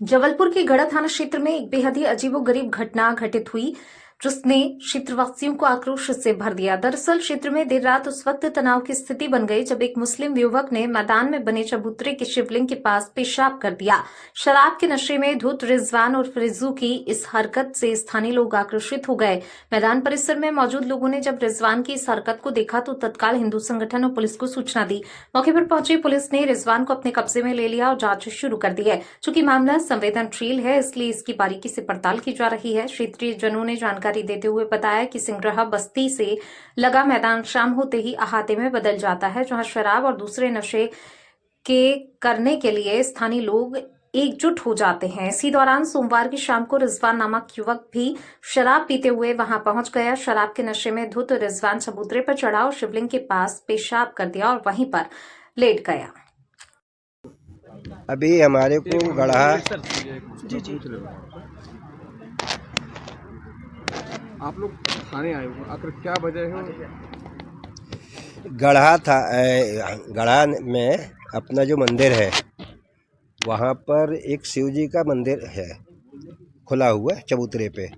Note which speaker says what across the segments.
Speaker 1: जबलपुर के गढ़ा थाना क्षेत्र में एक बेहद ही अजीबोगरीब घटना घटित हुई जिसने क्षेत्रवासियों को आक्रोश से भर दिया। दरअसल क्षेत्र में देर रात उस वक्त तनाव की स्थिति बन गई जब एक मुस्लिम युवक ने मैदान में बने चबूतरे के शिवलिंग के पास पेशाब कर दिया। शराब के नशे में धुत रिजवान और रिजू की इस हरकत से स्थानीय लोग आक्रोशित हो गए। मैदान परिसर में मौजूद लोगों ने जब रिजवान की इस हरकत को देखा तो तत्काल हिंदू संगठन और पुलिस को सूचना दी। मौके पर पहुंची पुलिस ने रिजवान को अपने कब्जे में ले लिया और जांच शुरू कर दी है। चूंकि मामला संवेदनशील है इसलिए इसकी बारीकी से पड़ताल की जा रही है। क्षेत्रीय जनों ने जानकारी देते हुए बताया कि सिंगरहा बस्ती से लगा मैदान शाम होते ही अहाते में बदल जाता है, जहां शराब और दूसरे नशे के करने के लिए स्थानीय लोग एकजुट हो जाते हैं। इसी दौरान सोमवार की शाम को रिजवान नामक युवक भी शराब पीते हुए वहां पहुंच गया। शराब के नशे में धुत रिजवान चबूतरे पर चढ़ा और शिवलिंग के पास पेशाब कर दिया और वहीं पर लेट गया।
Speaker 2: अभी हमारे को गढ़ा
Speaker 3: आप लोग थाने आए हो, आखिर क्या वजह है?
Speaker 2: गढ़ा में अपना जो मंदिर है वहाँ पर एक शिव जी का मंदिर है खुला हुआ चबूतरे पे।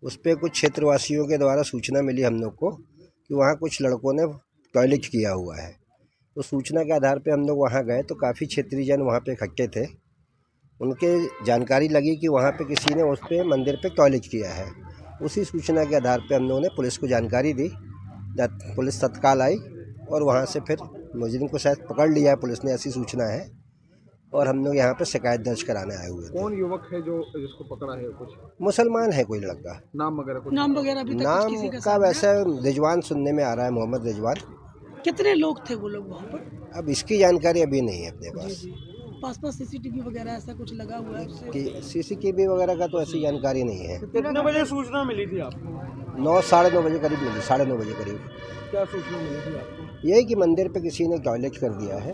Speaker 2: उस पर कुछ क्षेत्रवासियों के द्वारा सूचना मिली हम लोग को कि वहाँ कुछ लड़कों ने टॉयलेट किया हुआ है। उस सूचना के आधार पे हम लोग वहाँ गए तो काफ़ी क्षेत्रीय जन वहाँ पे इकट्ठे थे। उनके जानकारी लगी कि वहाँ पे किसी ने उस पे मंदिर पे टॉयलेट किया है। उसी सूचना के आधार पे हम लोगों ने पुलिस को जानकारी दी। पुलिस तत्काल आई और वहाँ से फिर मुजरिम को शायद पकड़ लिया है पुलिस ने, ऐसी सूचना है। और हम लोग यहाँ पे शिकायत दर्ज कराने आए हुए थे।
Speaker 3: कौन युवक है जो जिसको पकड़ा है? कुछ
Speaker 2: मुसलमान है कोई लड़का।
Speaker 3: नाम वगैरह कुछ?
Speaker 4: नाम वगैरह अभी तक कुछ
Speaker 2: नाम
Speaker 4: किसी का
Speaker 2: का वैसे रिजवान सुनने में आ रहा है, मोहम्मद रिजवान।
Speaker 4: कितने लोग थे वो लोग वहाँ पर?
Speaker 2: अब इसकी जानकारी अभी नहीं है अपने पास
Speaker 4: पास सीसीटीवी वगैरह ऐसा कुछ लगा हुआ है उससे?
Speaker 2: कि सीसीटीवी वगैरह का तो ऐसी जानकारी नहीं है।
Speaker 3: कितने बजे सूचना मिली थी आपको?
Speaker 2: 9 साढ़े 9 बजे करीब मिली, 9:30 बजे करीब।
Speaker 3: क्या सूचना मिली थी आपको?
Speaker 2: यही कि मंदिर पे किसी ने टॉयलेट कर दिया है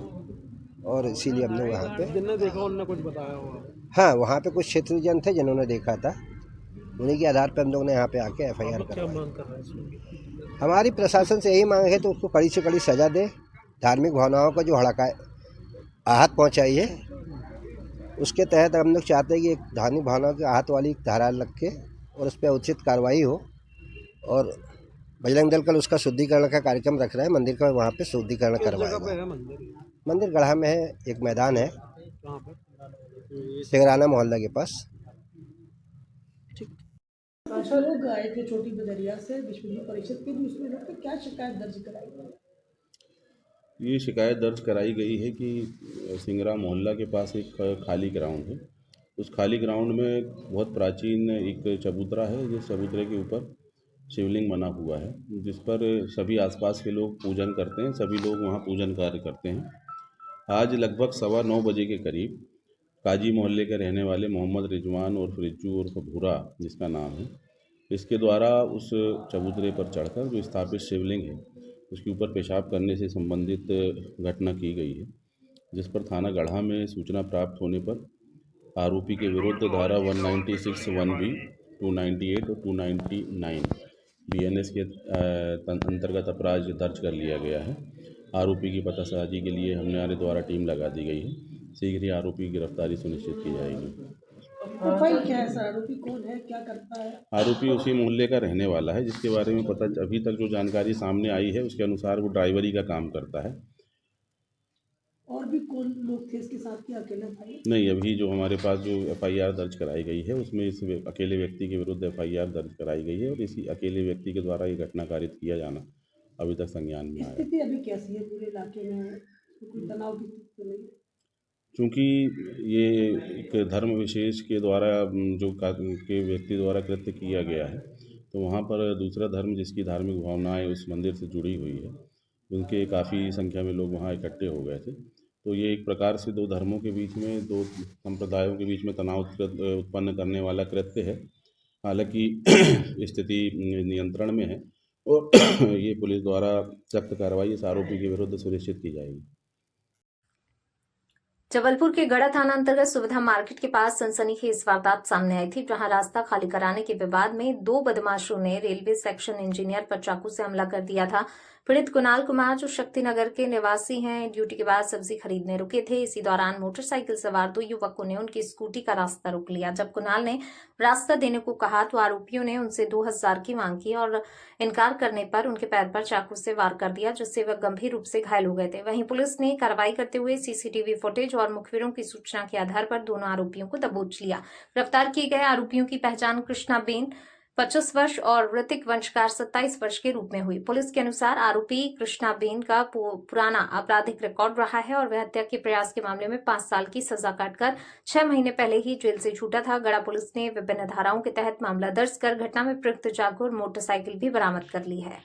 Speaker 2: और इसीलिए हमने वहाँ पे
Speaker 3: जिनने देखा उन्होंने कुछ बताया होगा?
Speaker 2: हाँ, वहाँ पे कुछ क्षेत्रीय जन थे जिन्होंने देखा था। उन्हीं के आधार पे हम लोग ने यहाँ पे आके FIR करवाई। हमारी प्रशासन से यही मांग है तो उसको कड़ी से कड़ी सज़ा दे। धार्मिक भावनाओं का जो आहत पहुँचाई है उसके तहत हम लोग चाहते हैं कि एक धार्मिक भावनाओं की आहत वाली धारा लग के और उस पर उचित कार्रवाई हो। और बजरंग दल कल उसका शुद्धिकरण का कार्यक्रम रख रहा है, मंदिर का वहाँ पे शुद्धिकरण करवाएगा। मंदिर गढ़ा में है, एक मैदान है सिंगराना मोहल्ला के पास।
Speaker 4: लोग आए थे छोटी बदरिया से विश्व हिंदू परिषद के भी, उसमें लोग क्या शिकायत दर्ज कराई?
Speaker 5: ये शिकायत दर्ज कराई गई है कि सिंगरा मोहल्ला के पास एक खाली ग्राउंड है। उस खाली ग्राउंड में बहुत प्राचीन एक चबूतरा है, जिस चबूतरे के ऊपर शिवलिंग बना हुआ है, जिस पर सभी आसपास के लोग पूजन करते हैं। सभी लोग वहाँ पूजन कार्य करते हैं। आज लगभग 9:15 बजे के करीब काजी मोहल्ले के रहने वाले मोहम्मद रिजवान और रिज्जू उर्फ भूरा जिसका नाम है, इसके द्वारा उस चबूतरे पर चढ़कर जो स्थापित शिवलिंग है उसके ऊपर पेशाब करने से संबंधित घटना की गई है, जिस पर थाना गढ़ा में सूचना प्राप्त होने पर आरोपी के विरुद्ध धारा 196 1B 298 और 299 BNS के अंतर्गत अपराध दर्ज कर लिया गया है। आरोपी की पतासाजी के लिए हमारे द्वारा टीम लगा दी गई है। शीघ्र ही आरोपी की गिरफ्तारी सुनिश्चित की जाएगी।
Speaker 4: प्रोफाइल क्या है सर? आरोपी कौन है, क्या करता है?
Speaker 5: आरोपी उसी मोहल्ले का रहने वाला है, जिसके बारे में पता अभी तक जो जानकारी सामने आई है उसके अनुसार वो ड्राइवरी का काम करता है।
Speaker 4: और भी कौन लोग थे इसके साथ, क्या अकेला था?
Speaker 5: नहीं, अभी जो हमारे पास जो FIR दर्ज कराई गई है उसमें इस अकेले व्यक्ति के विरुद्ध FIR दर्ज कराई गई है और इसी अकेले व्यक्ति के द्वारा ये घटना कारित किया जाना अभी तक संज्ञान में आया।
Speaker 4: स्थिति अभी कैसी है पूरे इलाके में? कोई तनाव की स्थिति नहीं?
Speaker 5: चूँकि ये एक धर्म विशेष के द्वारा जो के व्यक्ति द्वारा कृत्य किया गया है, तो वहाँ पर दूसरा धर्म जिसकी धार्मिक भावनाएं उस मंदिर से जुड़ी हुई है, उनके काफ़ी संख्या में लोग वहाँ इकट्ठे हो गए थे। तो ये एक प्रकार से दो धर्मों के बीच में, दो संप्रदायों के बीच में तनाव उत्पन्न करने वाला कृत्य है। हालांकि स्थिति नियंत्रण में है और ये पुलिस द्वारा सख्त कार्रवाई इस आरोपी के विरुद्ध सुनिश्चित की जाएगी।
Speaker 1: जबलपुर के गढ़ा थाना अंतर्गत सुविधा मार्केट के पास सनसनीखेज वारदात सामने आई थी, जहां रास्ता खाली कराने के विवाद में 2 बदमाशों ने रेलवे सेक्शन इंजीनियर पर चाकू से हमला कर दिया था। पीड़ित कुणाल कुमार जो शक्तिनगर के निवासी हैं, ड्यूटी के बाद सब्जी खरीदने रुके थे। इसी दौरान मोटरसाइकिल सवार 2 युवकों ने उनकी स्कूटी का रास्ता रोक लिया। जब कुणाल ने रास्ता देने को कहा तो आरोपियों ने उनसे 2000 की मांग की और इनकार करने पर उनके पैर पर चाकू से वार कर दिया, जिससे वह गंभीर रूप से घायल हो गए थे। वहीं पुलिस ने कार्रवाई करते हुए सीसीटीवी फुटेज और मुखबिरों की सूचना के आधार पर दोनों आरोपियों को दबोच लिया। गिरफ्तार किए गए आरोपियों की पहचान कृष्णाबेन 25 वर्ष और ऋतिक वंशकार 27 वर्ष के रूप में हुई। पुलिस के अनुसार आरोपी कृष्णाबेन का पुराना आपराधिक रिकॉर्ड रहा है और वह हत्या के प्रयास के मामले में 5 साल की सजा काटकर 6 महीने पहले ही जेल से छूटा था। गड़ा पुलिस ने विभिन्न धाराओं के तहत मामला दर्ज कर घटना में प्रयुक्त चाकू और मोटरसाइकिल भी बरामद कर ली है।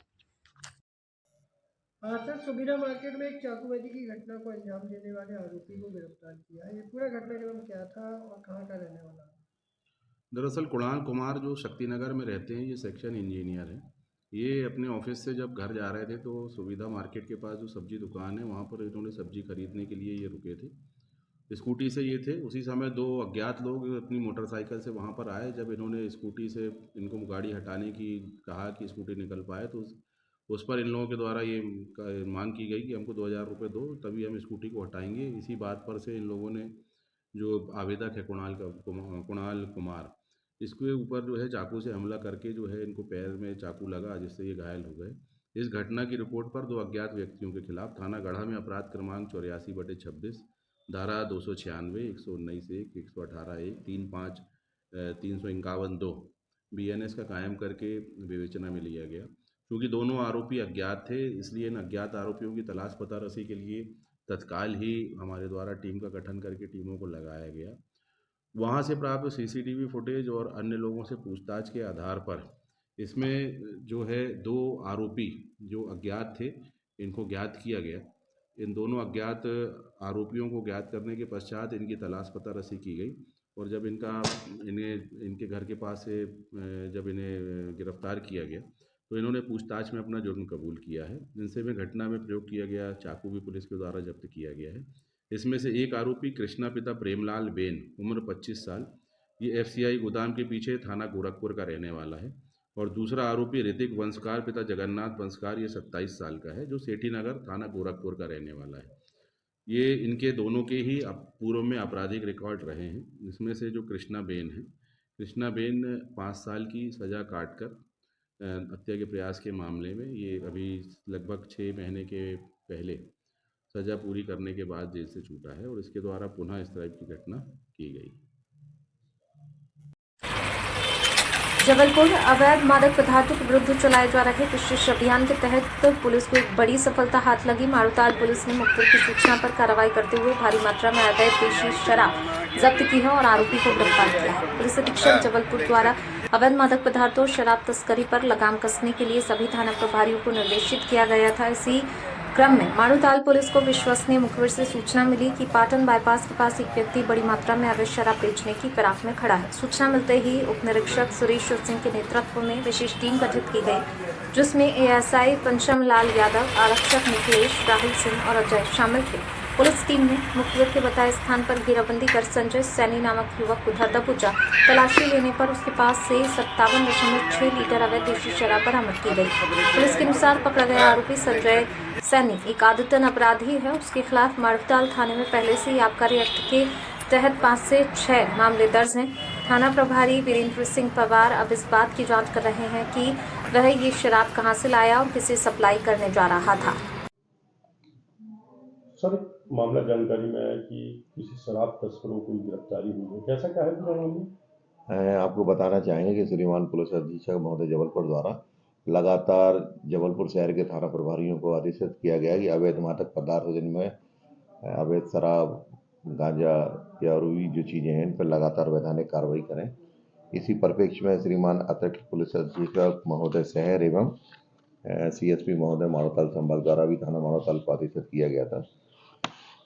Speaker 6: हाँ सर, सुबीरा मार्केट में एक चाकूबाजी की घटना को अंजाम देने वाले आरोपी को गिरफ्तार किया। ये पूरा घटनाक्रम क्या था और कहाँ का रहने वाला है?
Speaker 5: दरअसल कुणाल कुमार जो शक्तिनगर में रहते हैं, ये सेक्शन इंजीनियर हैं। ये अपने ऑफिस से जब घर जा रहे थे तो सुविधा मार्केट के पास जो सब्जी दुकान है वहाँ पर इन्होंने सब्जी खरीदने के लिए ये रुके थे। स्कूटी से ये थे। उसी समय 2 अज्ञात लोग अपनी मोटरसाइकिल से वहाँ पर आए। जब इन्होंने स्कूटी से इनको गाड़ी हटाने की कहा कि स्कूटी निकल पाए तो उस पर इन लोगों के द्वारा ये मांग की गई कि हमको 2000 रुपये दो, तभी हम स्कूटी को हटाएंगे। इसी बात पर से इन लोगों ने, जो आवेदक है कुणाल कुमार, इसके ऊपर जो है चाकू से हमला करके जो है इनको पैर में चाकू लगा, जिससे ये घायल हो गए। इस घटना की रिपोर्ट पर 2 अज्ञात व्यक्तियों के खिलाफ थाना गढ़ा में अपराध क्रमांक 84/26 धारा 296, 119(1), 118(1), 35, 351(2) BNS का कायम करके विवेचना में लिया गया। क्योंकि दोनों आरोपी अज्ञात थे, इसलिए इन अज्ञात आरोपियों की तलाश पता रसी के लिए तत्काल ही हमारे द्वारा टीम का गठन करके टीमों को लगाया गया। वहाँ से प्राप्त सीसीटीवी फुटेज और अन्य लोगों से पूछताछ के आधार पर इसमें जो है 2 आरोपी जो अज्ञात थे, इनको ज्ञात किया गया। इन दोनों अज्ञात आरोपियों को ज्ञात करने के पश्चात इनकी तलाश पता रसी की गई और जब इनके घर के पास से जब इन्हें गिरफ्तार किया गया तो इन्होंने पूछताछ में अपना जुर्म कबूल किया है। इनसे में घटना में प्रयोग किया गया चाकू भी पुलिस के द्वारा जब्त किया गया है। इसमें से एक आरोपी कृष्णा पिता प्रेमलाल बेन, उम्र 25 साल, ये FCI गोदाम के पीछे थाना गोरखपुर का रहने वाला है। और दूसरा आरोपी ऋतिक वंशकार पिता जगन्नाथ वंशकार, ये 27 साल का है, जो सेठीनगर थाना गोरखपुर का रहने वाला है। ये इनके दोनों के ही पूर्व में आपराधिक रिकॉर्ड रहे हैं। इसमें से जो कृष्णा बेन 5 साल की सज़ा काटकर हत्या के प्रयास के मामले में ये अभी लगभग 6 महीने के पहले सज़ा पूरी करने के बाद जेल से छूटा है और इसके द्वारा पुनः इस तरह की घटना की गई।
Speaker 1: जबलपुर अवैध मादक पदार्थों के विरुद्ध चलाए जा रहे विशेष अभियान के तहत पुलिस को एक बड़ी सफलता हाथ लगी। मारूताल पुलिस ने मुखबिर की सूचना पर कार्रवाई करते हुए भारी मात्रा में अवैध देशी शराब जब्त की है और आरोपी को गिरफ्तार किया है। पुलिस अधीक्षक जबलपुर द्वारा अवैध मादक पदार्थों और शराब तस्करी पर लगाम कसने के लिए सभी थाना प्रभारियों को निर्देशित किया गया था। इसी क्रम में मारूताल पुलिस को विश्वसनीय मुखबिर से सूचना मिली कि पाटन बाईपास के पास एक व्यक्ति बड़ी मात्रा में अवैध शराब बेचने की फिराक में खड़ा है। सूचना मिलते ही उप निरीक्षक सुरेश सिंह के नेतृत्व में विशेष टीम गठित की गई, जिसमें ASI पंचम लाल यादव, आरक्षक निखिलेश, राहुल सिंह और अजय शामिल थे। पुलिस टीम ने मुखबिर के बताए स्थान पर घेराबंदी कर संजय सैनी नामक युवक को उधर दबोचा। तलाशी लेने पर उसके पास से 57.6 लीटर अवैध देशी शराब बरामद की गई। पुलिस के अनुसार पकड़ा गया आरोपी संजय सैनी एक आदतन अपराधी है। उसके खिलाफ मारूताल थाने में पहले से ही आबकारी एक्ट के तहत 5 से 6 मामले दर्ज हैं। थाना प्रभारी वीरेंद्र सिंह पवार अब इस बात की जांच कर रहे हैं कि वह ये शराब कहां से लाया और किसे सप्लाई करने जा रहा था।
Speaker 7: सर, मामला जानकारी में आया कि किसी शराब तस्करों की गिरफ्तारी हुई है, कैसा क्या है पूरा मामला?
Speaker 8: आपको बताना चाहेंगे कि श्रीमान पुलिस अधीक्षक महोदय जबलपुर द्वारा लगातार जबलपुर शहर के थाना प्रभारियों को आदेशित किया गया कि अवैध मादक पदार्थ जिनमें अवैध शराब, गांजा या और भी जो चीज़ें हैं इन पर लगातार वैधानिक कार्रवाई करें। इसी परिप्रेक्ष्य में श्रीमान अतिरिक्त पुलिस अधीक्षक महोदय शहर एवं CSP महोदय मारूताल संभाग द्वारा भी थाना मारूताल को आदेशित किया गया था।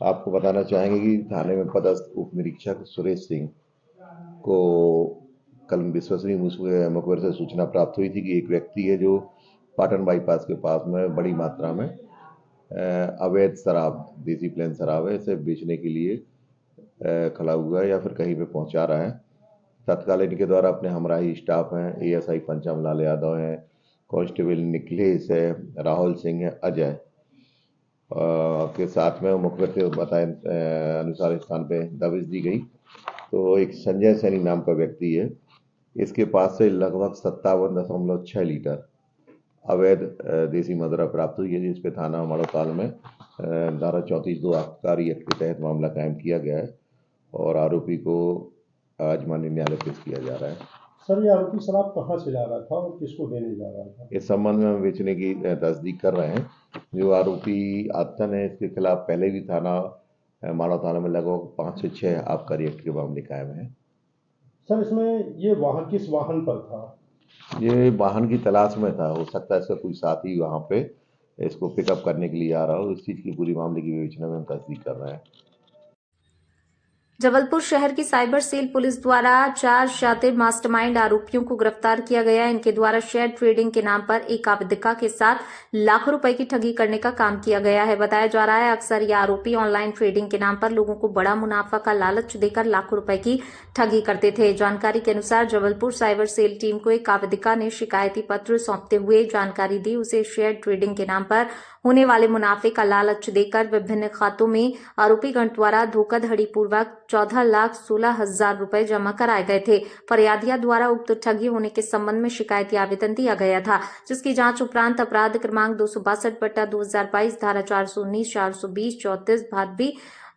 Speaker 8: आपको बताना चाहेंगे कि थाने में पदस्थ उप निरीक्षक सुरेश सिंह को कल विश्वसनीय मुखबिर से सूचना प्राप्त हुई थी कि एक व्यक्ति है जो पाटन बाईपास के पास में बड़ी मात्रा में अवैध शराब, देसी प्लेन शराब है, इसे बेचने के लिए खड़ा हुआ है या फिर कहीं पे पहुंचा रहा है। तत्काल इनके द्वारा अपने हमराही स्टाफ हैं, ASI पंचम लाल यादव हैं, कांस्टेबल निखिलेश है, राहुल सिंह है, अजय के साथ में मुखबिर बताए अनुसार स्थान पे दबिश दी गई। तो एक संजय सैनी नाम का व्यक्ति है, इसके पास से लगभग 57.6 लीटर अवैध देसी मदिरा प्राप्त हुई है, जिस पे थाना मड़ोताल में धारा 34(2) आबकारी एक्ट के तहत मामला कायम किया गया है और आरोपी को आज माननीय न्यायालय पेश किया जा रहा है।
Speaker 7: सर, ये आरोपी शराब कहाँ से ला रहा था और किसको देने जा रहा था?
Speaker 8: इस संबंध में हम बेचने की तस्दीक कर रहे हैं। जो आरोपी आतन है, इसके खिलाफ पहले भी थाना मानव थाना में लगभग 5 से 6 आबकारी एक्ट के मामले कायम हैं।
Speaker 7: सर, इसमें ये वाहन किस वाहन पर था?
Speaker 8: ये वाहन की तलाश में था, हो सकता है इसका कोई साथी वहाँ पे इसको पिकअप करने के लिए आ रहा हो। इस चीज़ की पूरी मामले की विवेचना में हम तस्दीक कर रहे हैं।
Speaker 1: जबलपुर शहर की साइबर सेल पुलिस द्वारा 4 शातिर मास्टरमाइंड आरोपियों को गिरफ्तार किया गया। इनके द्वारा शेयर ट्रेडिंग के नाम पर एक आवेदिका के साथ लाखों रुपए की ठगी करने का काम किया गया है। बताया जा रहा है अक्सर ये आरोपी ऑनलाइन ट्रेडिंग के नाम पर लोगों को बड़ा मुनाफा का लालच देकर लाखों रुपए की ठगी करते थे। जानकारी के अनुसार जबलपुर साइबर सेल टीम को एक आवेदिका ने शिकायती पत्र सौंपते हुए जानकारी दी। उसे शेयर ट्रेडिंग के नाम पर होने वाले मुनाफे का लालच देकर विभिन्न खातों में आरोपीगण द्वारा धोखाधड़ी पूर्वक 14,16,000 रुपए जमा कराए गए थे। फरियादिया द्वारा उक्त ठगी होने के संबंध में शिकायती आवेदन दिया गया था, जिसकी जांच उपरांत अपराध क्रमांक 262/2022 धारा 419, 420, 34 भादवी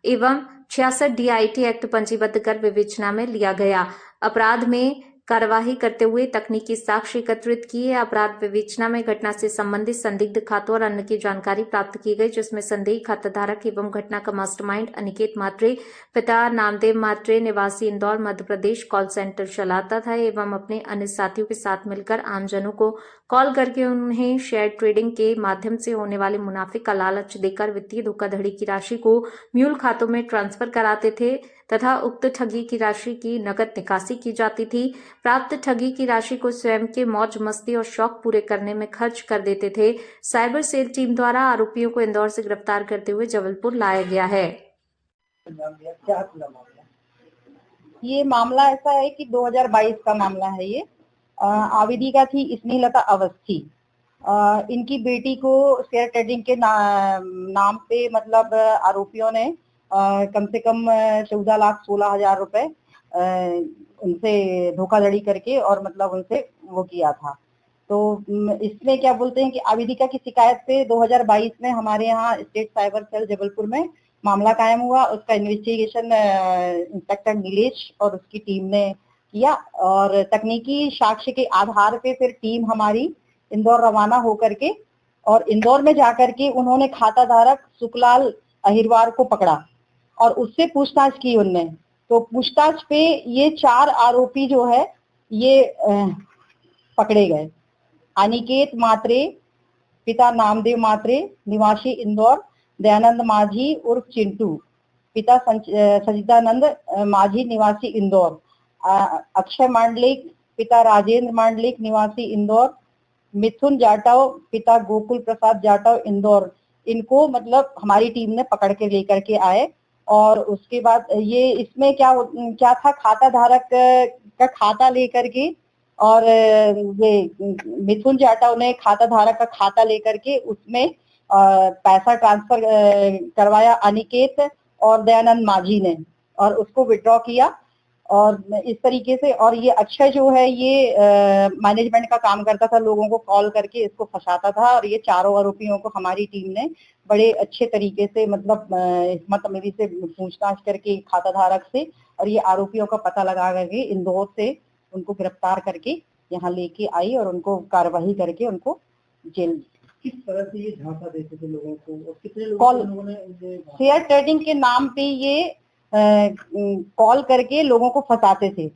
Speaker 1: एवं 66 DIT एक्ट पंजीबद्ध कर विवेचना में लिया गया। अपराध में कार्यवाही करते हुए तकनीकी साक्ष्य एकत्रित किए। अपराध विवेचना में घटना से संबंधित संदिग्ध खातों और अन्य की जानकारी प्राप्त की गई, जिसमें संदेही खाताधारक एवं घटना का मास्टरमाइंड अनिकेत मात्रे, पिता नामदेव मात्रे, निवासी इंदौर मध्य प्रदेश, कॉल सेंटर चलाता था एवं अपने अन्य साथियों के साथ मिलकर आमजनों को कॉल करके उन्हें शेयर ट्रेडिंग के माध्यम से होने वाले मुनाफे का लालच देकर वित्तीय धोखाधड़ी की राशि को म्यूल खातों में ट्रांसफर कराते थे तथा उक्त ठगी की राशि की नकद निकासी की जाती थी। प्राप्त ठगी की राशि को स्वयं के मौज मस्ती और शौक पूरे करने में खर्च कर देते थे। साइबर सेल टीम द्वारा आरोपियों को इंदौर से गिरफ्तार करते हुए जबलपुर लाया गया है।
Speaker 9: ये मामला ऐसा है कि 2022 का मामला है। ये आवेदिका थी स्नेहलता अवस्थी। इनकी बेटी को शेयर ट्रेडिंग के नाम पे मतलब आरोपियों ने कम से कम 14,16,000 रुपए उनसे धोखाधड़ी करके और मतलब उनसे वो किया था। तो इसमें क्या बोलते हैं कि आवेदिका की शिकायत पे 2022 में हमारे यहाँ स्टेट साइबर सेल जबलपुर में मामला कायम हुआ। उसका इन्वेस्टिगेशन इंस्पेक्टर नीलेश और उसकी टीम ने किया और तकनीकी साक्ष्य के आधार पे फिर टीम हमारी इंदौर रवाना होकर के और इंदौर में जाकर के उन्होंने खाता धारक सुखलाल अहिरवार को पकड़ा और उससे पूछताछ की उनने। तो पूछताछ पे ये 4 आरोपी जो है ये पकड़े गए। अनिकेत मात्रे, पिता नामदेव मात्रे, निवासी इंदौर, दयानंद माझी उर्फ चिंटू, पिता सचिदानंद माझी, निवासी इंदौर, अक्षय मांडलिक, पिता राजेंद्र मांडलिक, निवासी इंदौर, मिथुन जाटव, पिता गोकुल प्रसाद जाटव, इंदौर। इनको मतलब हमारी टीम ने पकड़ के लेकर के आए और उसके बाद ये इसमें क्या था, खाता धारक का खाता लेकर के और ये मिथुन जाटव ने खाता धारक का खाता लेकर के उसमें पैसा ट्रांसफर करवाया अनिकेत और दयानंद माझी ने और उसको विड्रॉ किया और इस तरीके से। और ये अक्षय जो है ये मैनेजमेंट का काम करता था, लोगों को कॉल करके इसको फंसाता था और ये चारों आरोपियों को हमारी टीम ने बड़े अच्छे तरीके से मतलब हिम्मत अमीरी से पूछताछ करके खाता धारक से और ये आरोपियों का पता लगा करके इंदौर से उनको गिरफ्तार करके यहाँ लेके आई और उनको कार्यवाही करके उनको जेल।
Speaker 4: किस तरह से ये झांसा देते थे लोगों को और कितने लोगों ने
Speaker 9: शेयर ट्रेडिंग के नाम पे ये कॉल करके लोगों को फंसाते थे।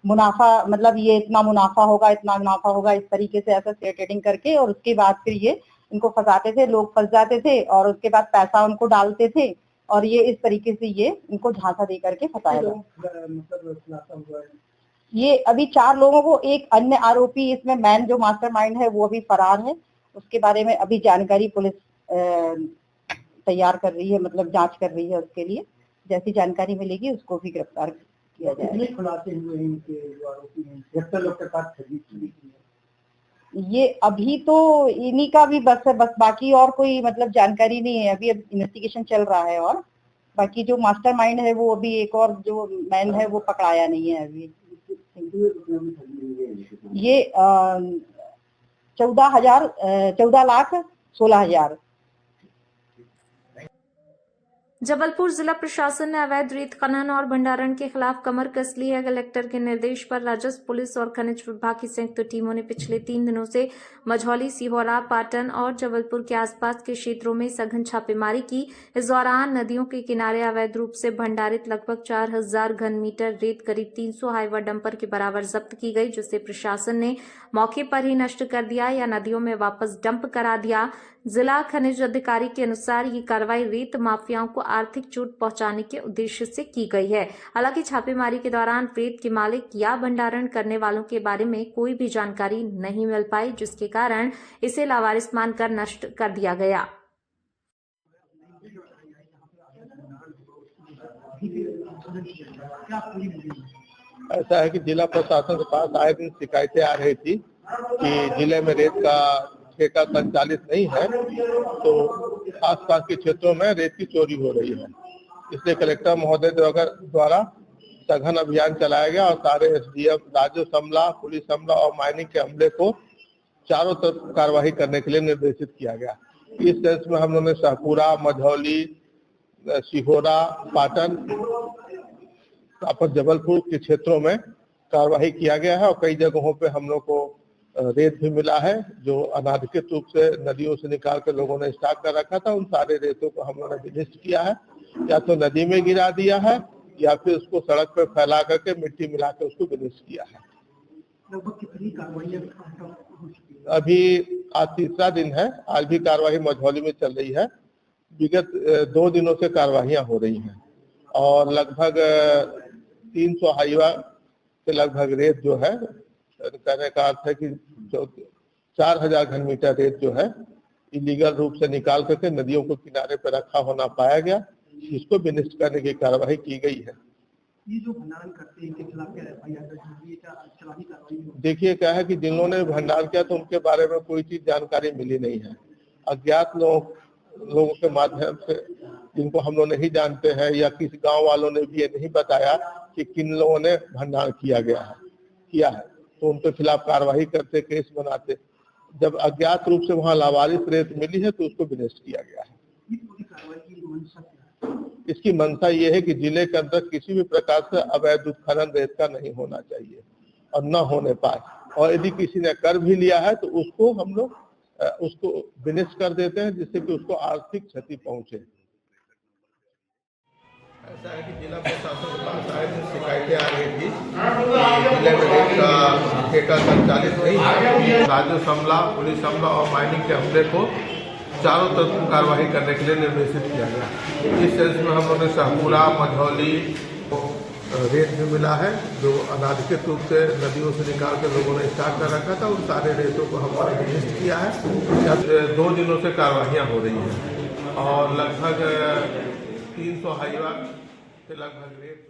Speaker 9: मुनाफा मतलब ये इतना मुनाफा होगा, इतना मुनाफा होगा, इस तरीके से ऐसा शेयर ट्रेडिंग करके और उसके बाद फिर ये इनको फंसाते थे। लोग फंस जाते थे और उसके बाद पैसा उनको डालते थे और ये इस तरीके से ये इनको झांसा दे करके फंसाया था। ये अभी 4 लोगों को, एक अन्य आरोपी इसमें मैन जो मास्टरमाइंड है वो अभी फरार है। उसके बारे में अभी जानकारी पुलिस तैयार कर रही है, मतलब जांच कर रही है। उसके लिए जैसी जानकारी मिलेगी उसको भी गिरफ्तार किया जाएगा।
Speaker 4: खुलासे हुए इनके जो आरोपी हैं, 76 लोग के पास ठगी की है।
Speaker 9: ये अभी तो इन्हीं का भी बस है, बस बाकी और कोई मतलब जानकारी नहीं है। अभी इन्वेस्टिगेशन चल रहा है और बाकी जो मास्टरमाइंड है वो अभी एक और जो मैन है वो पकड़ाया नहीं है अभी। ये 14,16,000।
Speaker 1: जबलपुर जिला प्रशासन ने अवैध रेत खनन और भंडारण के खिलाफ कमर कस ली है। कलेक्टर के निर्देश पर राजस्व, पुलिस और खनिज विभाग की संयुक्त टीमों ने पिछले 3 दिनों से मझौली, सिहोरा, पाटन और जबलपुर के आसपास के क्षेत्रों में सघन छापेमारी की। इस दौरान नदियों के किनारे अवैध रूप से भंडारित लगभग 4,000 घन मीटर रेत करीब 300 हाइवा डंपर के बराबर जब्त की गई, जिसे प्रशासन ने मौके पर ही नष्ट कर दिया या नदियों में वापस डंप करा दिया। जिला खनिज अधिकारी के अनुसार ये कार्रवाई रेत माफियाओं को आर्थिक चोट पहुंचाने के उद्देश्य से की गई है। हालांकि छापेमारी के दौरान रेत के मालिक या भंडारण करने वालों के बारे में कोई भी जानकारी नहीं मिल पाई, जिसके कारण इसे लावारिस मानकर नष्ट कर दिया गया।
Speaker 10: ऐसा है कि जिला प्रशासन के पास आए दिन शिकायतें आ रही थी कि जिले में रेत का ठेका संचालित नहीं है, तो आसपास के क्षेत्रों में रेत की चोरी हो रही है। इसलिए कलेक्टर महोदय द्वारा सघन अभियान चलाया गया और सारे एसडीएम, राजस्व अमला, पुलिस अमला और माइनिंग के अमले को चारों तरफ कार्रवाई करने के लिए निर्देशित किया गया। इस सेंस में हम लोगों ने शाहपुरा, मझौली, सिहोरा, पाटन, जबलपुर के क्षेत्रों में कार्रवाई किया गया है और कई जगहों पे हम लोग को रेत भी मिला है जो अनाधिकृत रूप से नदियों से निकाल कर लोगों ने स्टॉक कर रखा था। उन सारे रेतों को हम लोगों ने विनिष्ट किया है, या तो नदी में गिरा दिया है या फिर उसको सड़क पर फैला करके मिट्टी मिला कर उसको विनिष्ट किया है।
Speaker 6: लगभग कितनी कार्रवाई
Speaker 10: अभी आज तीसरा दिन है, आज भी कार्रवाई मझौली में चल रही है। विगत 2 दिनों से कार्रवाइयां हो रही हैं और लगभग 300 हाइवा के लगभग रेत जो है, कहने का अर्थ है कि 4,000 घन मीटर रेत जो है इलीगल रूप से निकाल करके नदियों को किनारे पर रखा होना पाया गया, इसको विनिष्ट करने की कार्रवाई की गई है।
Speaker 6: ये जो भंडारण करते हैं इनके खिलाफ क्या चलानी कार्रवाई?
Speaker 10: देखिए क्या है कि जिन्होंने भंडारण किया तो उनके बारे में कोई चीज जानकारी मिली नहीं है। अज्ञात लोगों के माध्यम से, जिनको हम लोग नहीं जानते हैं या किसी गांव वालों ने भी ये नहीं बताया कि किन लोगों ने भंडारण किया है, तो उनके खिलाफ कार्रवाई करते, केस बनाते। जब अज्ञात रूप से वहां लावारिस रेत मिली है तो उसको विनिष्ट किया गया है। इसकी मंशा ये है कि जिले के अंदर किसी भी प्रकार से अवैध उत्खनन रेत का नहीं होना चाहिए और न होने पाए, और यदि किसी ने कर भी लिया है तो उसको हम लोग उसको विनिष्ट कर देते हैं, जिससे कि उसको आर्थिक क्षति पहुंचे। ऐसा है कि जिला प्रशासन के पास आए दिन शिकायतें आ रही थी कि जिले में रेत का ठेका संचालित नहीं है। राजस्व अमला, पुलिस अमला और माइनिंग के अमले को चारों तरफ कार्रवाई करने के लिए निर्देशित किया गया। इस सेंस में हम लोगों ने शाहपुरा, मझौली रेत भी मिला है जो अनाधिकृत रूप से नदियों से निकाल कर लोगों ने स्टॉक कर रखा था। उन सारे रेतों को हमने विनिष्ट किया है। 2 दिनों से कार्रवाइयां हो रही हैं और लगभग 300 हाइवा के लगभग रेत।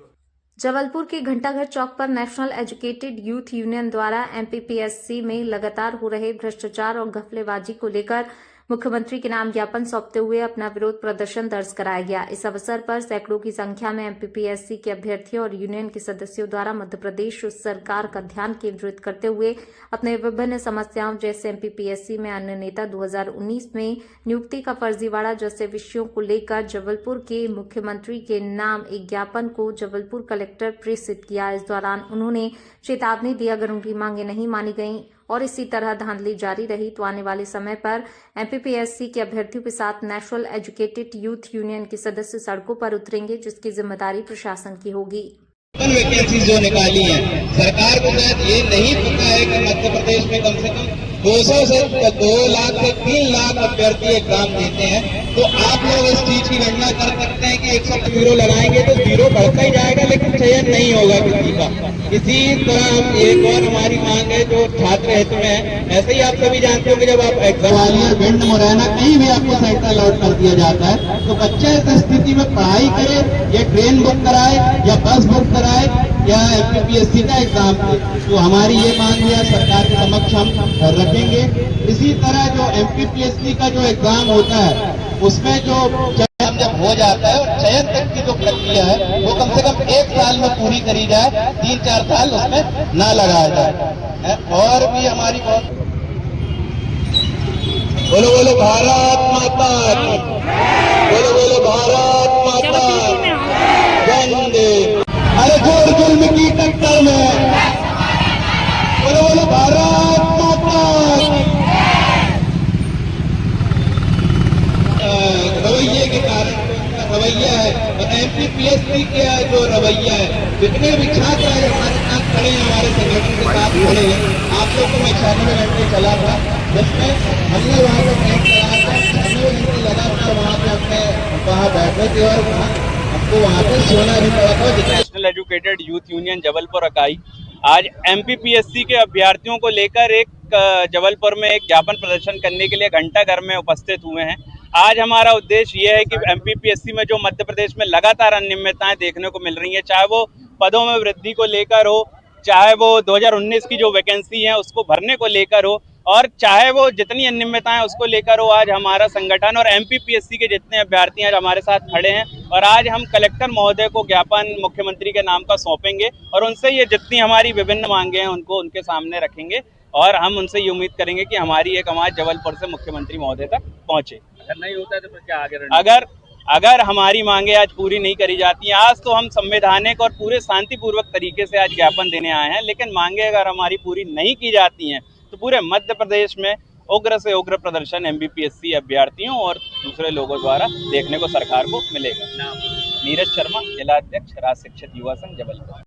Speaker 1: जबलपुर के घंटाघर चौक पर नेशनल एजुकेटेड यूथ यूनियन द्वारा एमपीपीएससी में लगातार हो रहे भ्रष्टाचार और घपलेबाजी को लेकर मुख्यमंत्री के नाम ज्ञापन सौंपते हुए अपना विरोध प्रदर्शन दर्ज कराया गया। इस अवसर पर सैकड़ों की संख्या में एमपीपीएससी के अभ्यर्थियों और यूनियन के सदस्यों द्वारा मध्य प्रदेश सरकार का ध्यान केंद्रित करते हुए अपने विभिन्न समस्याओं जैसे एमपीपीएससी में अन्य नेता 2019 में नियुक्ति का फर्जीवाड़ा जैसे विषयों को लेकर जबलपुर के मुख्यमंत्री के नाम एक ज्ञापन को जबलपुर कलेक्टर प्रेषित किया। इस दौरान उन्होंने चेतावनी दी, अगर उनकी मांगे नहीं मानी गई और इसी तरह धांधली जारी रही तो आने वाले समय पर एमपीपीएससी के अभ्यर्थियों के साथ नेशनल एजुकेटेड यूथ यूनियन के सदस्य सड़कों पर उतरेंगे, जिसकी जिम्मेदारी प्रशासन की होगी।
Speaker 11: वैकेंसी जो निकाली है सरकार को शायद ये नहीं पता है कि मध्य प्रदेश में कम से कम 200 से 2 लाख से 3 लाख अभ्यर्थी एग्जाम देते हैं। तो आप लोग इस चीज की गणना कर सकते हैं कि 100 जीरो लगाएंगे तो जीरो बढ़ता ही जाएगा, लेकिन चयन नहीं होगा किसी का। इसी तरह एक और हमारी मांग है जो छात्र हित में है। ऐसे ही आप सभी जानते हो कि जब आप ग्वालियर, भिंड, मुरैना कहीं भी आपको सेंटर अलॉट कर दिया जाता है तो बच्चे इस स्थिति में पढ़ाई करे, या ट्रेन बुक कराए या बस बुक कराए या MPPSC का एग्जाम थे। तो हमारी ये मांग है सरकार के समक्ष हम रखेंगे। इसी तरह जो MPPSC का जो एग्जाम होता है उसमें जो जब हो जाता है और चयन तक की जो प्रक्रिया है वो कम से कम 1 साल में पूरी करी जाए, 3-4 साल उसमें ना लगाया जाए। और भी हमारी बहुत बोलो बोलो भारत माता की, बोलो बोलो भारत माता वंदे। अरे जोर जुल्म की टक्कर में बोलो बोलो भारत माता की। रवैये के कारण रवैया है और MPPSC के जो रवैया है, जितने भी छात्र आज हमारे साथ खड़े हैं, हमारे संगठन के साथ खड़े हैं, आप लोग को मैं 96 घंटे चला था जिसमें हमने वहाँ पर कैंप चलाया था। 96 घंटे लगातार वहाँ पे हमने वहाँ बैठे थे और हमको वहाँ पे सोना भी पड़ा था।
Speaker 12: National educated youth union Jabalpur इकाई आज MPPSC के अभ्यर्थियों को लेकर एक जबलपुर में एक ज्ञापन प्रदर्शन करने के लिए घंटाघर में उपस्थित हुए हैं। आज हमारा उद्देश्य ये है कि MPPSC में जो मध्य प्रदेश में लगातार अनियमितताएं देखने को मिल रही हैं, चाहे वो पदों में वृद्धि को लेकर हो, चाहे वो 2019 की जो वैकेंसी है उसको भरने को लेकर हो, और चाहे वो जितनी अनियमितताएं उसको लेकर हो, आज हमारा संगठन और MPPSC के जितने अभ्यर्थी आज हमारे साथ खड़े हैं और आज हम कलेक्टर महोदय को ज्ञापन मुख्यमंत्री के नाम का सौंपेंगे और उनसे ये जितनी हमारी विभिन्न मांगे हैं उनको उनके सामने रखेंगे और हम उनसे ये उम्मीद करेंगे कि हमारी एक आवाज जबलपुर से मुख्यमंत्री महोदय तक पहुंचे। अगर नहीं होता है तो फिर क्या आगे अगर हमारी मांगे आज पूरी नहीं करी जाती हैं, आज तो हम संवैधानिक और पूरे शांतिपूर्वक तरीके से आज ज्ञापन देने आए हैं, लेकिन मांगे अगर हमारी पूरी नहीं की जाती हैं तो पूरे मध्य प्रदेश में उग्र से उग्र प्रदर्शन MPPSC अभ्यर्थियों और दूसरे लोगों द्वारा देखने को सरकार को मिलेगा। नीरज शर्मा, जिला अध्यक्ष, राज्य शिक्षित युवा संघ जबलपुर।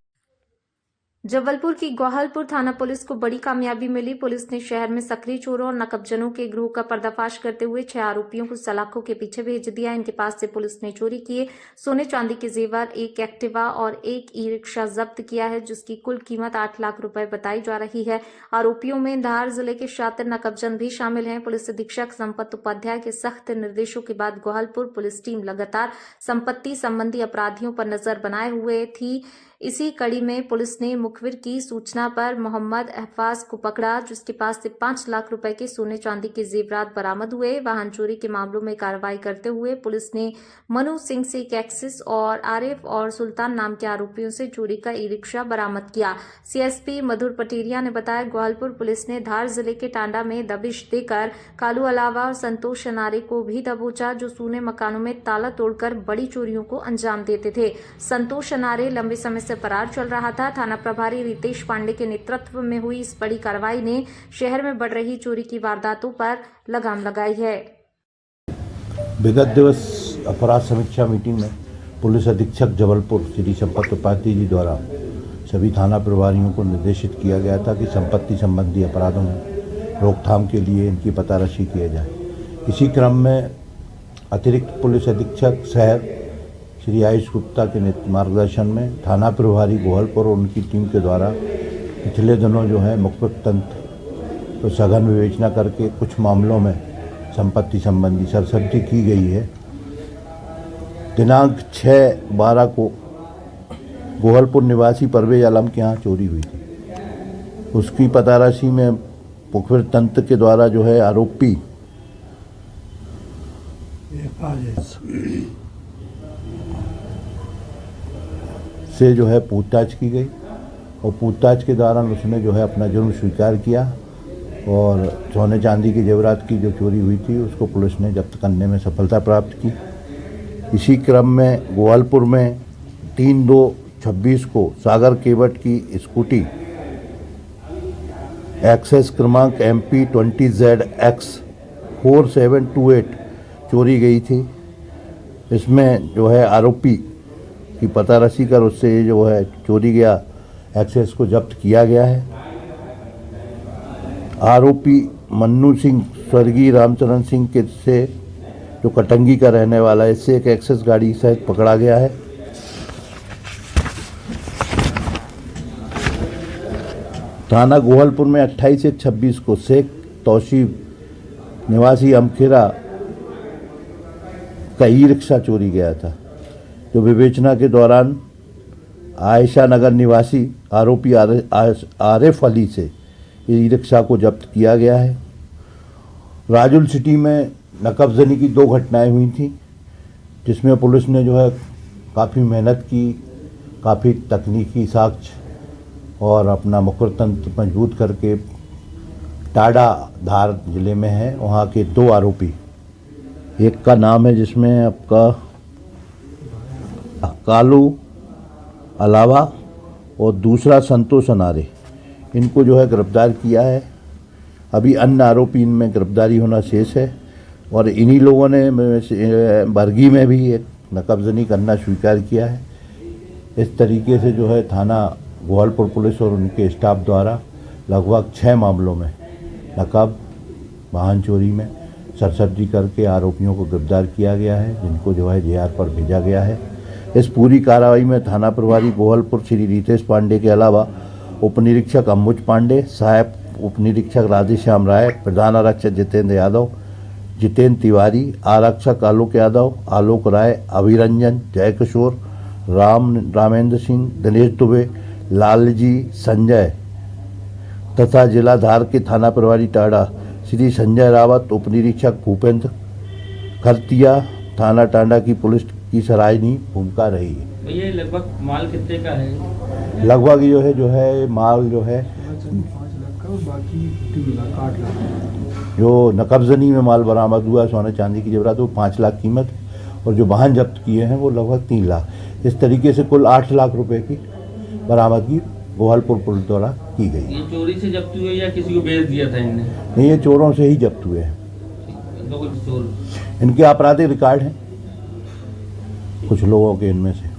Speaker 1: जबलपुर की ग्वाहलपुर थाना पुलिस को बड़ी कामयाबी मिली। पुलिस ने शहर में सक्रिय चोरों और नकबजनों के ग्रोह का पर्दाफाश करते हुए 6 आरोपियों को सलाखों के पीछे भेज दिया। इनके पास से पुलिस ने चोरी किए सोने चांदी के जेवर, एक एक्टिवा और एक ई-रिक्शा जब्त किया है, जिसकी कुल कीमत 8 लाख रुपए बताई जा रही है। आरोपियों में धार जिले के शातिर नकबजन भी शामिल हैं। पुलिस अधीक्षक संपत उपाध्याय के सख्त निर्देशों के बाद ग्वाहलपुर पुलिस टीम लगातार संपत्ति संबंधी अपराधियों पर नजर बनाए हुए थी। इसी कड़ी में पुलिस ने मुखबिर की सूचना पर मोहम्मद अहफाज को पकड़ा, जिसके पास से 5 लाख रुपए के सोने चांदी के जेवरात बरामद हुए। वाहन चोरी के मामलों में कार्रवाई करते हुए पुलिस ने मनु सिंह से एक एक्सिस और आरिफ और सुल्तान नाम के आरोपियों से चोरी का ई-रिक्शा बरामद किया। CSP मधुर पटेरिया ने बताया, ग्वाहलपुर पुलिस ने धार जिले के टांडा में दबिश देकर कालू अलावा और संतोष अनारे को भी दबोचा, जो सूने मकानों में ताला तोड़कर बड़ी चोरियों को अंजाम देते थे। संतोष अनारे लंबे समय से फरार चल रहा था। थाना प्रभारी रितेश पांडे के नेतृत्व में हुई इस बड़ी कार्रवाई ने शहर में बढ़ रही चोरी की वारदातों पर लगाम लगाई है।
Speaker 13: विगत दिवस अपराध समीक्षा मीटिंग में पुलिस अधीक्षक जबलपुर श्री संपत उपाध्याय जी द्वारा सभी थाना प्रभारियों को निर्देशित किया गया था कि संपत्ति संबंधी अपराधों में रोकथाम के लिए इनकी पताराशी किया जाए। इसी क्रम में अतिरिक्त पुलिस अधीक्षक शहर श्री आयुष गुप्ता के मार्गदर्शन में थाना प्रभारी ग्वाहलपुर और उनकी टीम के द्वारा पिछले दिनों जो है मुखबिर तंत्र तो सघन विवेचना करके कुछ मामलों में संपत्ति संबंधी सरसब्जी की गई है। दिनांक 6/12 को ग्वाहलपुर निवासी परवेज आलम के यहाँ चोरी हुई थी। उसकी पताराशी में मुखबिर तंत्र के द्वारा जो है आरोपी से जो है पूछताछ की गई और पूछताछ के दौरान उसने जो है अपना जुर्म स्वीकार किया और सोने चांदी की जेवरात की जो चोरी हुई थी उसको पुलिस ने जब्त करने में सफलता प्राप्त की। इसी क्रम में ग्वाहलपुर में 3/2/26 को सागर केवट की स्कूटी एक्सेस क्रमांक MP 20ZX 4728 चोरी गई थी। इसमें जो है आरोपी की पताराशी कर उससे जो है चोरी गया एक्सेस को जब्त किया गया है। आरोपी मन्नू सिंह स्वर्गीय रामचरण सिंह के से जो कटंगी का रहने वाला है, इससे एक एक्सेस गाड़ी सहित पकड़ा गया है। थाना ग्वाहलपुर में 28/1/26 को शेख तौसीब निवासी अमखेरा का ई-रिक्शा चोरी गया था, जो विवेचना के दौरान आयशा नगर निवासी आरोपी आरिफ अली से ई रिक्शा को जब्त किया गया है। राजुल सिटी में नकबजनी की 2 घटनाएं हुई थी, जिसमें पुलिस ने जो है काफ़ी मेहनत की, काफ़ी तकनीकी साक्ष्य और अपना मुखर तंत्र मजबूत करके टाडा धार जिले में है वहाँ के 2 आरोपी, एक का नाम है जिसमें आपका कालू अलावा और दूसरा संतोष अनारे, इनको जो है गिरफ्तार किया है। अभी अन्य आरोपी इनमें गिरफ्तारी होना शेष है और इन्हीं लोगों ने बरगी में भी एक नकबजनी करना स्वीकार किया है। इस तरीके से जो है थाना गोपालपुर पुलिस और उनके स्टाफ द्वारा लगभग 6 मामलों में नकब वाहन चोरी में सरसब्जी करके आरोपियों को गिरफ्तार किया गया है, जिनको जो है जेआर पर भेजा गया है। इस पूरी कार्रवाई में थाना प्रभारी गोपालपुर श्री रितेश पांडे के अलावा उप निरीक्षक अम्बुज पांडे, सहायक उप निरीक्षक राधेश्याम राय, प्रधान आरक्षक जितेंद्र यादव, जितेंद्र तिवारी, आरक्षक आलोक यादव, आलोक राय, अभिरंजन, जयकिशोर, रामेंद्र सिंह, दिनेश दुबे, लालजी, संजय तथा जिला धार के थाना प्रभारी टाडा श्री संजय रावत, उप निरीक्षक भूपेंद्र खरतिया, थाना टांडा की पुलिस की सराहनीय भूमिका रही है।
Speaker 14: ये लगभग माल कितने का है?
Speaker 13: लगभग जो है माल जो है
Speaker 3: 5 लाख का, बाकी 3 लाख 8 लाख।
Speaker 13: जो नकबजनी में माल बरामद हुआ सोने चांदी की जेवरात वो 5 लाख कीमत है और जो वाहन जब्त किए हैं वो लगभग 3 लाख। इस तरीके से कुल 8 लाख रुपए की बरामदगी गोपालपुर पुलिस द्वारा की गई।
Speaker 14: ये चोरी से जब्त हुए या किसी को बेच दिया था इनने?
Speaker 13: नहीं, ये चोरों से ही जब्त हुए हैं।
Speaker 14: तो कुछ चोर
Speaker 13: इनके आपराधिक रिकॉर्ड हैं कुछ लोगों के इनमें से।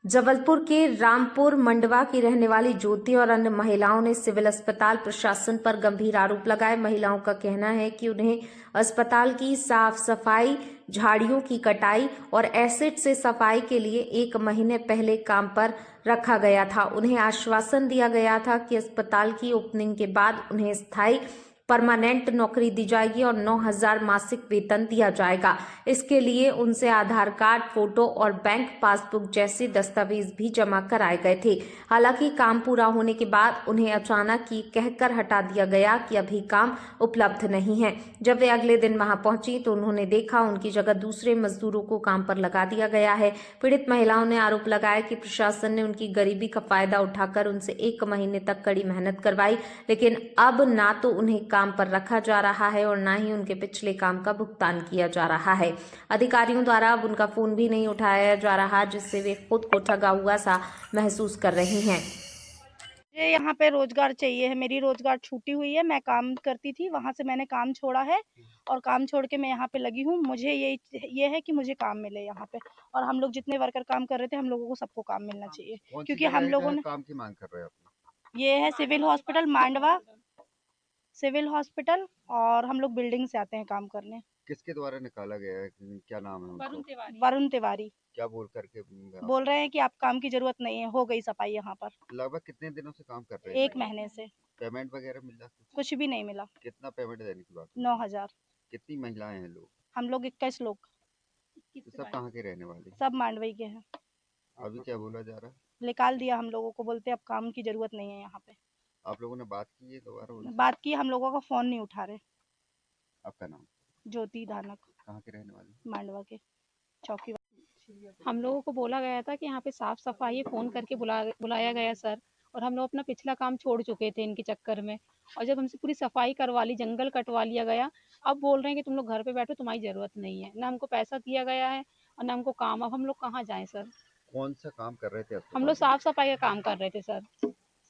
Speaker 1: जबलपुर के रामपुर मंडवा की रहने वाली ज्योति और अन्य महिलाओं ने सिविल अस्पताल प्रशासन पर गंभीर आरोप लगाए। महिलाओं का कहना है कि उन्हें अस्पताल की साफ सफाई, झाड़ियों की कटाई और एसिड से सफाई के लिए 1 महीने पहले काम पर रखा गया था। उन्हें आश्वासन दिया गया था कि अस्पताल की ओपनिंग के बाद उन्हें स्थायी परमानेंट नौकरी दी जाएगी और 9,000 मासिक वेतन दिया जाएगा। इसके लिए उनसे आधार कार्ड, फोटो और बैंक पासबुक जैसे दस्तावेज भी जमा कराए गए थे। हालांकि काम पूरा होने के बाद उन्हें अचानक ही कहकर हटा दिया गया कि अभी काम उपलब्ध नहीं है। जब वे अगले दिन वहां पहुंची तो उन्होंने देखा उनकी जगह दूसरे मजदूरों को काम पर लगा दिया गया है। पीड़ित महिलाओं ने आरोप लगाया कि प्रशासन ने उनकी गरीबी का फायदा उठाकर उनसे 1 महीने तक कड़ी मेहनत करवाई, लेकिन अब ना तो उन्हें काम पर रखा जा रहा है और ना ही उनके पिछले काम का भुगतान किया जा रहा है। अधिकारियों द्वारा अब उनका फोन भी नहीं उठाया जा रहा, जिससे वे खुद को ठगा हुआ सा महसूस कर रही हैं।
Speaker 9: मुझे यहाँ पे रोजगार चाहिए है, मेरी रोजगार छूटी हुई है। मैं काम करती थी, वहाँ से मैंने काम छोड़ा है और काम छोड़ के मैं यहाँ पे लगी हूँ। मुझे ये है कि मुझे काम मिले यहाँ पे, और हम लोग जितने वर्कर काम कर रहे थे हम लोगों को सबको काम मिलना चाहिए, क्योंकि हम लोगों ने
Speaker 15: काम की मांग कर रहे हैं।
Speaker 9: ये है civil hospital Mandwa, civil hospital, और हम लोग बिल्डिंग से आते हैं काम करने।
Speaker 15: किसके द्वारा निकाला गया है, क्या नाम है उनका?
Speaker 9: वरुण तिवारी।
Speaker 15: क्या बोल करके?
Speaker 9: बोल रहे हैं कि आप काम की जरूरत नहीं है, हो गई सफाई यहाँ पर।
Speaker 15: लगभग कितने दिनों से काम कर रहे हैं?
Speaker 9: 1 महीने से।
Speaker 15: पेमेंट वगैरह मिल रहा?
Speaker 9: कुछ भी नहीं मिला।
Speaker 15: कितना पेमेंट देने की बात?
Speaker 9: 9,000।
Speaker 15: कितनी महिलाएं हैं लोग?
Speaker 9: हम लोग 21 लोग।
Speaker 15: सब कहाँ के रहने वाले?
Speaker 9: सब मांडवी के हैं।
Speaker 15: अभी क्या बोला जा रहा है?
Speaker 9: निकाल दिया हम लोगों को, बोलते अब काम की जरूरत नहीं है यहाँ पे।
Speaker 15: आप लोगों ने बात की है दोबारा?
Speaker 9: बात की, हम लोगों का फोन नहीं उठा रहे।
Speaker 15: आपका नाम?
Speaker 9: ज्योति धानक।
Speaker 15: कहाँ के रहने वाले?
Speaker 9: मांडवा के, चौकी।
Speaker 16: हम लोगों को बोला गया था कि यहाँ पे साफ सफाई, फोन करके बुलाया गया सर, और हम लोग अपना पिछला काम छोड़ चुके थे इनके चक्कर में, और जब हमसे पूरी सफाई करवा ली, जंगल कटवा लिया गया, अब बोल रहे हैं कि तुम लोग घर पे बैठो, तुम्हारी जरूरत नहीं है। ना हमको पैसा दिया गया है और ना हमको काम। अब हम लोग कहाँ जाएं सर?
Speaker 15: कौन सा काम कर रहे थे?
Speaker 16: हम लोग साफ सफाई का काम कर रहे थे सर,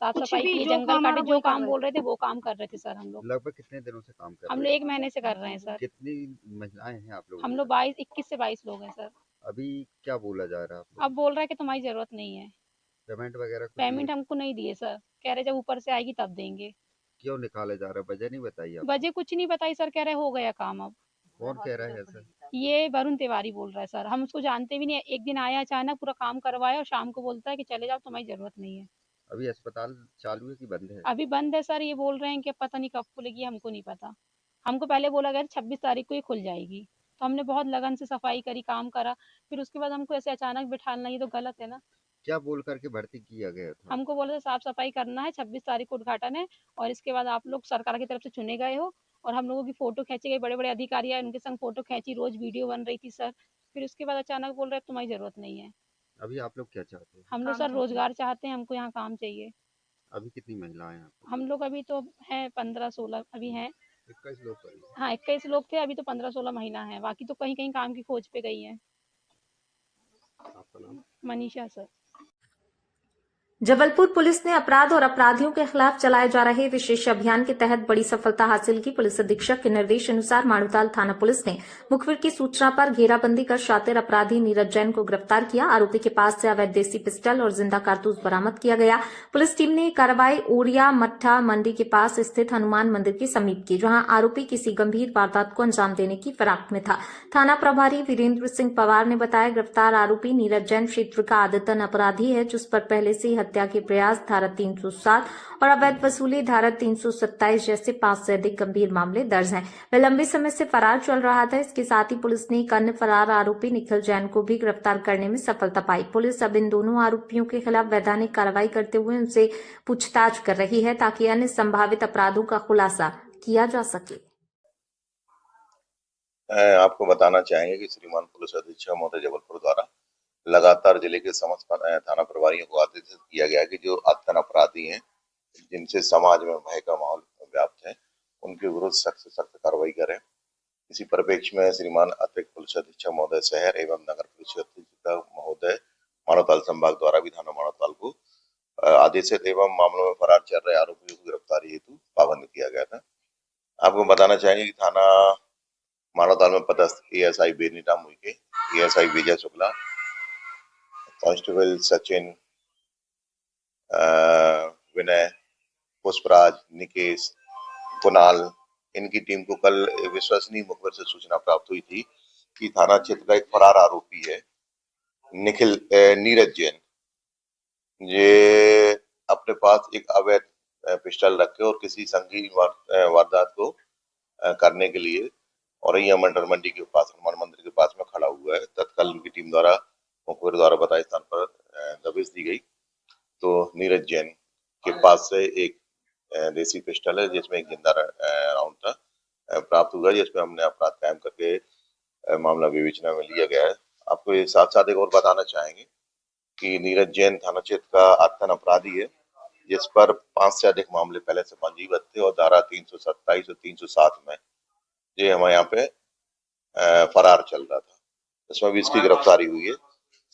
Speaker 16: साफ सफाई की, जंगल काटे, जो काम बोल रहे थे वो काम कर रहे थे सर। हम लोग
Speaker 15: लगभग कितने दिनों से काम कर रहे हैं?
Speaker 16: हम लोग 1 महीने से कर रहे हैं सर।
Speaker 15: कितनी महिलाएं हैं आप लोग?
Speaker 16: हम लोग 21 से 22 लोग हैं सर।
Speaker 15: अभी क्या बोला जा रहा है?
Speaker 16: अब बोल रहा है कि तुम्हारी जरूरत नहीं है।
Speaker 15: पेमेंट वगैरह?
Speaker 16: पेमेंट हमको नहीं दिए सर, कह रहे जब ऊपर से आएगी तब देंगे।
Speaker 15: क्यों निकाले जा रहा है, वजह नहीं बताइए आप?
Speaker 16: वजह कुछ नहीं बताई सर, कह रहे हो गया काम। अब
Speaker 15: कौन कह रहा है ऐसा?
Speaker 16: ये वरुण तिवारी बोल रहा है सर, हम उसको जानते भी नहीं। एक दिन आया अचानक, पूरा काम करवाया और शाम को बोलता है कि चले जाओ, तुम्हारी जरूरत नहीं है।
Speaker 15: अभी अस्पताल चालू है कि बंद है?
Speaker 16: अभी बंद है सर। ये बोल रहे हैं कि पता नहीं कब खुलेगी, हमको नहीं पता। हमको पहले बोला गया 26 तारीख को ही खुल जाएगी, तो हमने बहुत लगन से सफाई करी, काम करा। फिर उसके बाद हमको ऐसे अचानक बिठाना, ये तो गलत है ना।
Speaker 15: क्या बोल करके भर्ती किया गया था?
Speaker 16: हमको बोला था साफ सफाई करना है, 26 तारीख को उद्घाटन है और इसके बाद आप लोग सरकार की तरफ से चुने गए हो। और हम लोगों की फोटो खींची गई, बड़े बड़े अधिकारी आए, उनके संग फोटो खींची, रोज वीडियो बन रही थी सर। फिर उसके बाद अचानक बोल रहे तुम्हारी जरूरत नहीं है।
Speaker 15: अभी आप लोग क्या चाहते हैं?
Speaker 16: हम लोग सर रोजगार चाहते हैं, हमको यहाँ काम चाहिए।
Speaker 15: अभी कितनी महिलाएं हैं?
Speaker 16: हम लोग अभी तो हैं 15-16 अभी हैं।
Speaker 15: 21 लोग करीब।
Speaker 16: हाँ 21 लोग थे, अभी तो 15-16 महिला हैं, बाकी तो कहीं कहीं काम की खोज पे गई हैं।
Speaker 15: आपका नाम?
Speaker 16: मनीषा सर।
Speaker 1: जबलपुर पुलिस ने अपराध और अपराधियों के खिलाफ चलाए जा रहे विशेष अभियान के तहत बड़ी सफलता हासिल की। पुलिस अधीक्षक के निर्देश अनुसार माणूताल थाना पुलिस ने मुखबिर की सूचना पर घेराबंदी कर शातिर अपराधी नीरज जैन को गिरफ्तार किया। आरोपी के पास से अवैध देसी पिस्टल और जिंदा कारतूस बरामद किया गया। पुलिस टीम ने कार्रवाई ओरिया मट्ठा मंडी के पास स्थित हनुमान मंदिर के समीप की, जहां आरोपी किसी गंभीर वारदात को अंजाम देने की फिराक में था। थाना प्रभारी वीरेंद्र सिंह पवार ने बताया, गिरफ्तार आरोपी नीरज जैन क्षेत्र का आदतन अपराधी है, जिस पर पहले से हत्या के प्रयास धारा 307 और अवैध वसूली धारा 327 जैसे 5 से अधिक गंभीर मामले दर्ज हैं। वह लंबे समय से फरार चल रहा था। इसके साथ ही पुलिस ने एक अन्य फरार आरोपी निखिल जैन को भी गिरफ्तार करने में सफलता पाई। पुलिस अब इन दोनों आरोपियों के खिलाफ वैधानिक कार्रवाई करते हुए उनसे पूछताछ कर रही है, ताकि अन्य संभावित अपराधों का खुलासा किया जा सके।
Speaker 8: आपको बताना चाहेंगे कि श्रीमान पुलिस अधीक्षक महोदय जबलपुर द्वारा लगातार जिले के समस्त थाना प्रभारियों को आदेशित किया गया कि जो आतंक अपराधी हैं, जिनसे समाज में भय का माहौल व्याप्त है, उनके विरुद्ध सख्त से सख्त कार्रवाई करें। इसी परिप्रेक्ष्य में श्रीमान अतिरिक्त पुलिस अधीक्षक महोदय शहर एवं नगर पुलिस अधीक्षक महोदय मानवताल संभाग द्वारा भी थाना मानवताल को आदेशित एवं मामलों में फरार चल रहे आरोपियों की गिरफ्तारी हेतु पाबंद किया गया था। आपको बताना चाहेंगे कि थाना मानवताल में पदस्थ ASI बेनीटा मुइके, ASI Vijay Shukla, constable Sachin, विनय, पुष्पराज, निकेश, कुणाल, इनकी टीम को कल विश्वसनीय मुखबिर से सूचना प्राप्त हुई थी कि थाना क्षेत्र का एक फरार आरोपी है नीरज जैन, ये अपने पास एक अवैध पिस्टल रखे और किसी संगीन वारदात को करने के लिए औरैया मंडी के पास हनुमान मंदिर के पास में खड़ा हुआ है। तत्काल उनकी टीम द्वारा मुखबिर द्वारा बताए स्थान पर दबिश दी गई, तो नीरज जैन के पास से एक देसी पिस्टल है जिसमें एक जिंदा राउंड था प्राप्त हुआ, जिसमें हमने अपराध कायम करके मामला विवेचना में लिया गया है। आपको ये साथ साथ एक और बताना चाहेंगे कि नीरज जैन थाना क्षेत्र का आतंक अपराधी है, जिस पर 5 से अधिक मामले पहले से पंजीबद्ध थे और धारा 327 और 307 में ये हमारे यहाँ पे फरार चल रहा था, इसमें भी इसकी गिरफ्तारी हुई है।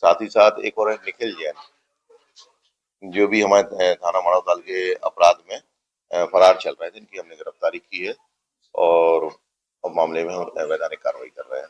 Speaker 8: साथ ही साथ एक और है निखिल जैन, जो भी हमारे थाना मानवताल के अपराध में फरार चल रहे थे, इनकी हमने गिरफ्तारी की है और मामले में हम वैधानिक कार्रवाई कर रहे हैं।